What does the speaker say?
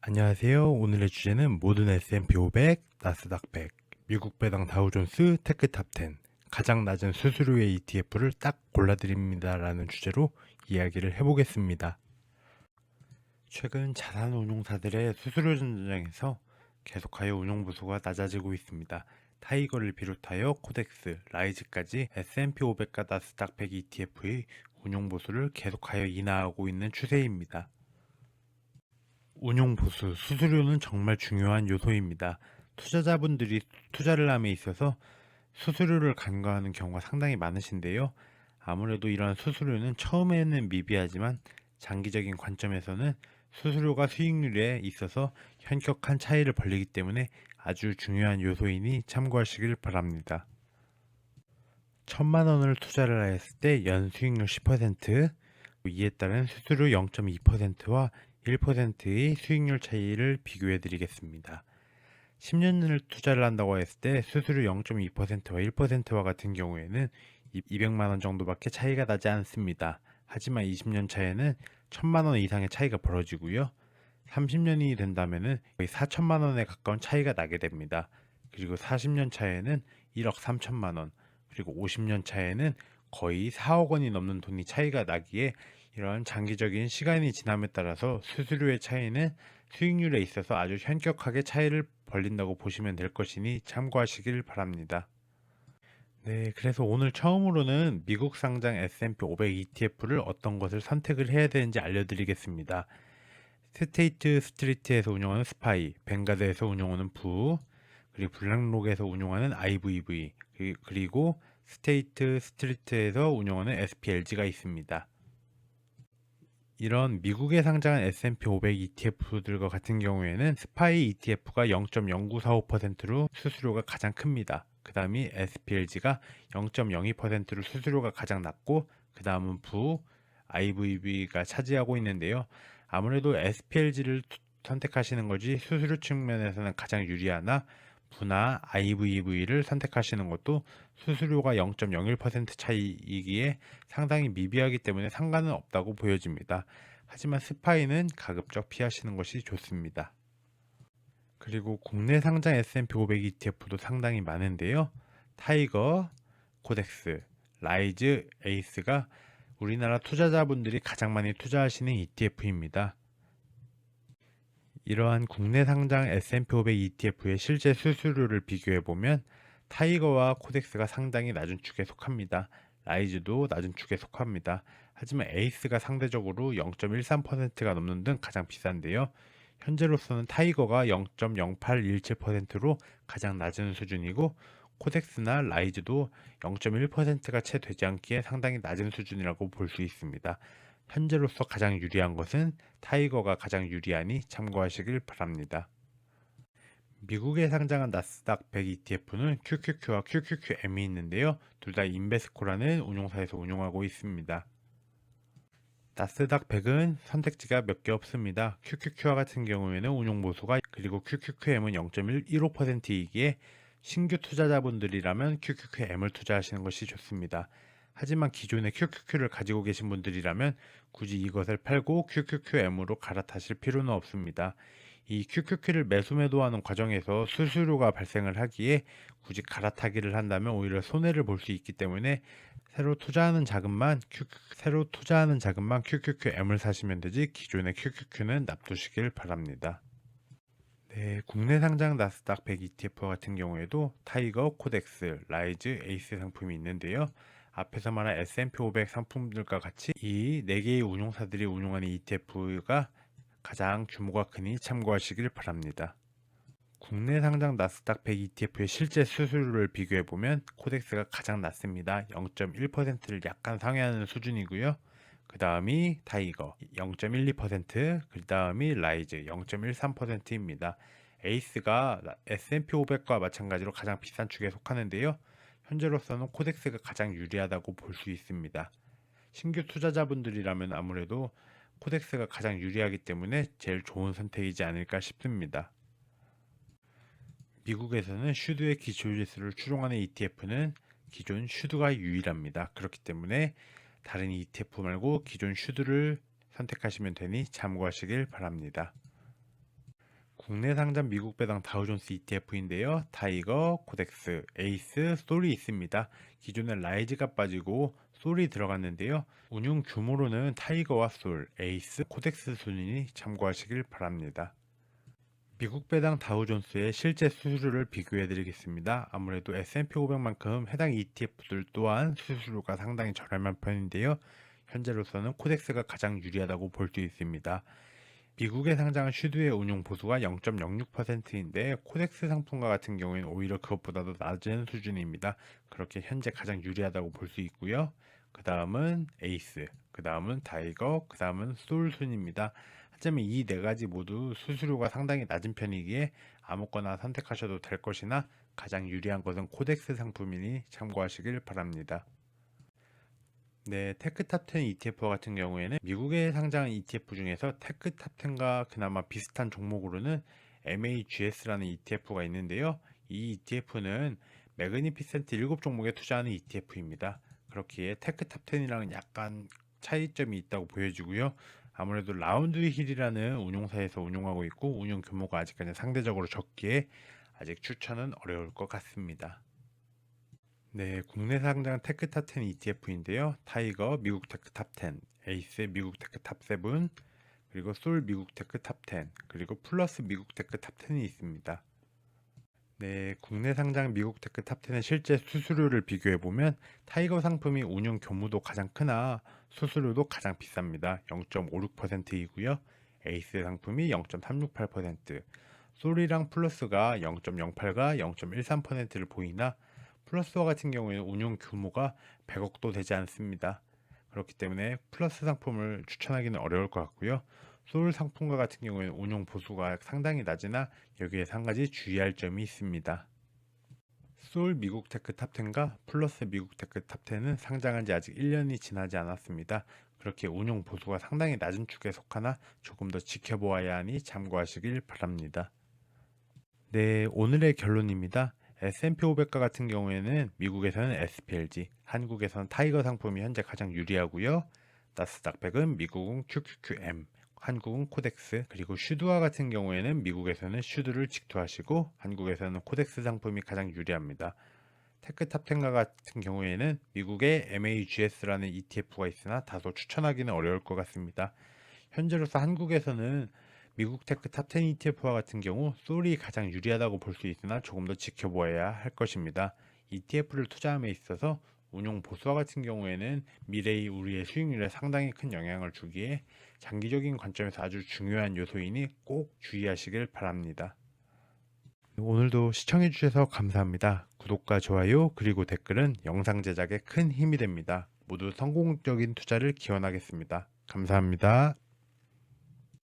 안녕하세요. 오늘의 주제는 모든 S&P 500, 나스닥 100, 미국 배당 다우존스 테크탑 10, 가장 낮은 수수료의 ETF를 딱 골라드립니다라는 주제로 이야기를 해보겠습니다. 최근 자산운용사들의 수수료 전쟁에서 계속하여 운용보수가 낮아지고 있습니다. 타이거를 비롯하여 코덱스, 라이즈까지 S&P 500과 나스닥 100 ETF의 운용보수를 계속하여 인하하고 있는 추세입니다. 운용 보수, 수수료는 정말 중요한 요소입니다. 투자자분들이 투자를 함에 있어서 수수료를 간과하는 경우가 상당히 많으신데요. 아무래도 이러한 수수료는 처음에는 미비하지만 장기적인 관점에서는 수수료가 수익률에 있어서 현격한 차이를 벌리기 때문에 아주 중요한 요소이니 참고하시길 바랍니다. 1,000만 원을 투자를 하였을 때 연 수익률 10%, 이에 따른 수수료 0.2%와 1%의 수익률 차이를 비교해 드리겠습니다. 10년을 투자를 한다고 했을 때 수수료 0.2%와 1%와 같은 경우에는 200만 원 정도밖에 차이가 나지 않습니다. 하지만 20년 차에는 1,000만 원 이상의 차이가 벌어지고요. 30년이 된다면은 거의 4천만 원에 가까운 차이가 나게 됩니다. 그리고 40년 차에는 1억 3천만 원, 그리고 50년 차에는 거의 4억 원이 넘는 돈이 차이가 나기에 이러한 장기적인 시간이 지남에 따라서 수수료의 차이는 수익률에 있어서 아주 현격하게 차이를 벌린다고 보시면 될 것이니 참고하시길 바랍니다. 네, 그래서 오늘 처음으로는 미국 상장 S&P 500 ETF를 어떤 것을 선택을 해야 되는지 알려드리겠습니다. 스테이트 스트리트에서 운영하는 스파이, 뱅가드에서 운영하는 부, 그리고 블랙록에서 운영하는 IVV, 그리고 스테이트 스트리트에서 운영하는 SPLG가 있습니다. 이런 미국에 상장한 S&P 500 ETF들과 같은 경우에는 스파이 ETF가 0.0945%로 수수료가 가장 큽니다. 그 다음이 SPLG가 0.02%로 수수료가 가장 낮고, 그 다음은 부, IVV가 차지하고 있는데요. 아무래도 SPLG를 선택하시는 것이 수수료 측면에서는 가장 유리하나, 부나 IVV를 선택하시는 것도 수수료가 0.01% 차이이기에 상당히 미비하기 때문에 상관은 없다고 보여집니다. 하지만 스파이는 가급적 피하시는 것이 좋습니다. 그리고 국내 상장 S&P 500 ETF도 상당히 많은데요. 타이거, 코덱스, 라이즈, 에이스가 우리나라 투자자분들이 가장 많이 투자하시는 ETF입니다. 이러한 국내 상장 S&P 500 ETF의 실제 수수료를 비교해보면 타이거와 코덱스가 상당히 낮은 축에 속합니다. 라이즈도 낮은 축에 속합니다. 하지만 에이스가 상대적으로 0.13%가 넘는 등 가장 비싼데요. 현재로서는 타이거가 0.0817%로 가장 낮은 수준이고, 코덱스나 라이즈도 0.1%가 채 되지 않기에 상당히 낮은 수준이라고 볼 수 있습니다. 현재로서 가장 유리한 것은 타이거가 가장 유리하니 참고하시길 바랍니다. 미국에 상장한 나스닥 100 ETF는 QQQ와 QQQM이 있는데요. 둘 다 인베스코라는 운용사에서 운용하고 있습니다. 나스닥 100은 선택지가 몇 개 없습니다. QQQ와 같은 경우에는 운용 보수가, 그리고 QQQM은 0.15%이기에 신규 투자자분들이라면 QQQM을 투자하시는 것이 좋습니다. 하지만 기존의 QQQ를 가지고 계신 분들이라면 굳이 이것을 팔고 QQQM으로 갈아타실 필요는 없습니다. 이 QQQ를 매수 매도하는 과정에서 수수료가 발생을 하기에 굳이 갈아타기를 한다면 오히려 손해를 볼 수 있기 때문에 새로 투자하는 자금만 QQQM을 사시면 되지, 기존의 QQQ는 놔두시길 바랍니다. 네, 국내 상장 나스닥 100 ETF 같은 경우에도 타이거, 코덱스, 라이즈, 에이스 상품이 있는데요. 앞에서 말한 S&P 500 상품들과 같이 이 4개의 운용사들이 운용하는 ETF가 가장 규모가 크니 참고하시길 바랍니다. 국내 상장 나스닥 100 ETF의 실제 수수료를 비교해보면 코덱스가 가장 낮습니다. 0.1%를 약간 상회하는 수준이고요. 그 다음이 타이거 0.12%, 그 다음이 라이즈 0.13%입니다. 에이스가 S&P 500과 마찬가지로 가장 비싼 축에 속하는데요. 현재로서는 코덱스가 가장 유리하다고 볼 수 있습니다. 신규 투자자분들이라면 아무래도 코덱스가 가장 유리하기 때문에 제일 좋은 선택이지 않을까 싶습니다. 미국에서는 슈드의 기초지수를 추종하는 ETF는 기존 슈드가 유일합니다. 그렇기 때문에 다른 ETF 말고 기존 슈드를 선택하시면 되니 참고하시길 바랍니다. 국내 상장 미국 배당 다우존스 ETF인데요. 타이거, 코덱스, 에이스, 솔이 있습니다. 기존에 라이즈가 빠지고 솔이 들어갔는데요. 운용 규모로는 타이거와 솔, 에이스, 코덱스 순이니 참고하시길 바랍니다. 미국 배당 다우존스의 실제 수수료를 비교해 드리겠습니다. 아무래도 S&P 500만큼 해당 ETF들 또한 수수료가 상당히 저렴한 편인데요. 현재로서는 코덱스가 가장 유리하다고 볼 수 있습니다. 미국에 상장한 슈드의 운용 보수가 0.06%인데 코덱스 상품과 같은 경우에는 오히려 그것보다도 낮은 수준입니다. 그렇게 현재 가장 유리하다고 볼 수 있고요. 그 다음은 에이스, 그 다음은 타이거, 그 다음은 솔 순입니다. 하지만 이 네 가지 모두 수수료가 상당히 낮은 편이기에 아무거나 선택하셔도 될 것이나 가장 유리한 것은 코덱스 상품이니 참고하시길 바랍니다. 네, 테크탑10 ETF와 같은 경우에는 미국에 상장한 ETF 중에서 테크탑10과 그나마 비슷한 종목으로는 MAGS라는 ETF가 있는데요. 이 ETF는 매그니피센트 7종목에 투자하는 ETF입니다. 그렇기에 테크탑10이랑은 약간 차이점이 있다고 보여지고요. 아무래도 라운드 힐이라는 운용사에서 운용하고 있고 운용 규모가 아직까지 상대적으로 적기에 아직 추천은 어려울 것 같습니다. 네, 국내 상장 테크탑10 ETF인데요. 타이거 미국 테크탑10, 에이스 미국 테크탑7, 그리고 솔 미국 테크탑10, 그리고 플러스 미국 테크탑10이 있습니다. 네, 국내 상장 미국 테크탑10의 실제 수수료를 비교해 보면 타이거 상품이 운용 규모도 가장 크나 수수료도 가장 비쌉니다. 0.56%이고요. 에이스 상품이 0.368%, 솔이랑 플러스가 0.08과 0.13%를 보이나 플러스와 같은 경우에는 운용 규모가 100억도 되지 않습니다. 그렇기 때문에 플러스 상품을 추천하기는 어려울 것 같고요. 솔 상품과 같은 경우에는 운용 보수가 상당히 낮으나 여기에서 한 가지 주의할 점이 있습니다. 솔 미국 테크 탑10과 플러스 미국 테크 탑10은 상장한 지 아직 1년이 지나지 않았습니다. 그렇게 운용 보수가 상당히 낮은 축에 속하나 조금 더 지켜보아야 하니 참고하시길 바랍니다. 네, 오늘의 결론입니다. S&P 500과 같은 경우에는 미국에서는 SPLG, 한국에서는 타이거 상품이 현재 가장 유리하고요. 나스닥 100은 미국은 QQQM, 한국은 코덱스, 그리고 슈드와 같은 경우에는 미국에서는 슈드를 직투하시고 한국에서는 코덱스 상품이 가장 유리합니다. 테크탑10과 같은 경우에는 미국의 MAGS라는 ETF가 있으나 다소 추천하기는 어려울 것 같습니다. 현재로서 한국에서는 미국 테크 탑10 ETF와 같은 경우 솔이 가장 유리하다고 볼 수 있으나 조금 더 지켜보아야 할 것입니다. ETF를 투자함에 있어서 운용 보수와 같은 경우에는 미래의 우리의 수익률에 상당히 큰 영향을 주기에 장기적인 관점에서 아주 중요한 요소이니 꼭 주의하시길 바랍니다. 오늘도 시청해주셔서 감사합니다. 구독과 좋아요 그리고 댓글은 영상 제작에 큰 힘이 됩니다. 모두 성공적인 투자를 기원하겠습니다. 감사합니다.